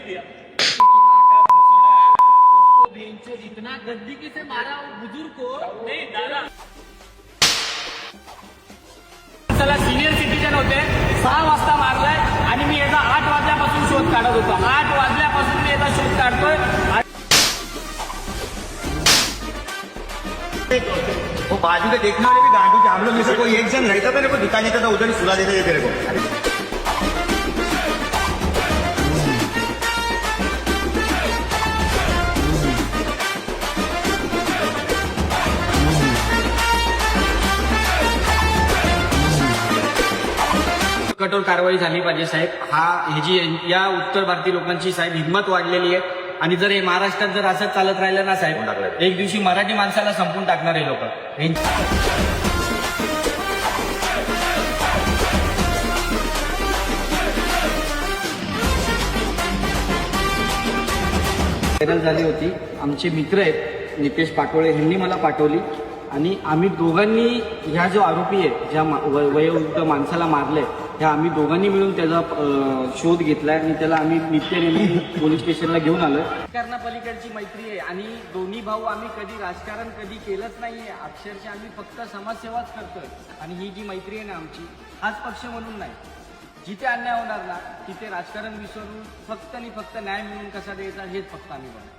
दिया। इतना गद्दी किसे मारा बुजुर्ग को? नहीं दादा, चला सिनियर सिटीजन होते 6 वाजता मारलाय आणि मी याचा 8 वाजल्यापासून शोध काढत होतो। 8 वाजल्यापासून मी याचा शोध काढतोय। वो बाजू में देखने वाले भी गांडू के हम लोग में से कोई एक जन रहता था, मेरे को दिखाने था उधर ही सुला देते थे तेरे को। कठोर कारवाई झाली पाहिजे साहेब। ही जी या उत्तर भारतीय लोकांची साहेब हिंमत वाढलेली आहे आणि जर हे महाराष्ट्रात जर असंच चालत राहिलं ना साहेब, एक दिवशी मराठी माणसाला संपून टाकणार हे लोक। व्हायरल झाली होती, आमचे मित्र आहेत नितेश पाटोळे यांनी मला पाठवली आणि आम्ही दोघांनी ह्या जो आरोपी आहे ज्या वयोवृद्ध माणसाला मारले ह्या आम्ही दोघांनी मिळून त्याचा शोध घेतलाय आणि त्याला आम्ही नित्यनेमी पोलीस स्टेशनला घेऊन आलोय। राजकारणापलीकडची मैत्री आहे आणि दोन्ही भाऊ आम्ही कधी राजकारण कधी केलंच नाहीये, अक्षरशः आम्ही फक्त समाजसेवाच करतोय आणि ही जी मैत्री आहे ना आमची, हाच पक्ष म्हणून नाही, जिथे अन्याय होणार ना तिथे राजकारण विसरून फक्त आणि फक्त न्याय मिळवून कसा द्यायचा हेच फक्त आम्ही बघतो।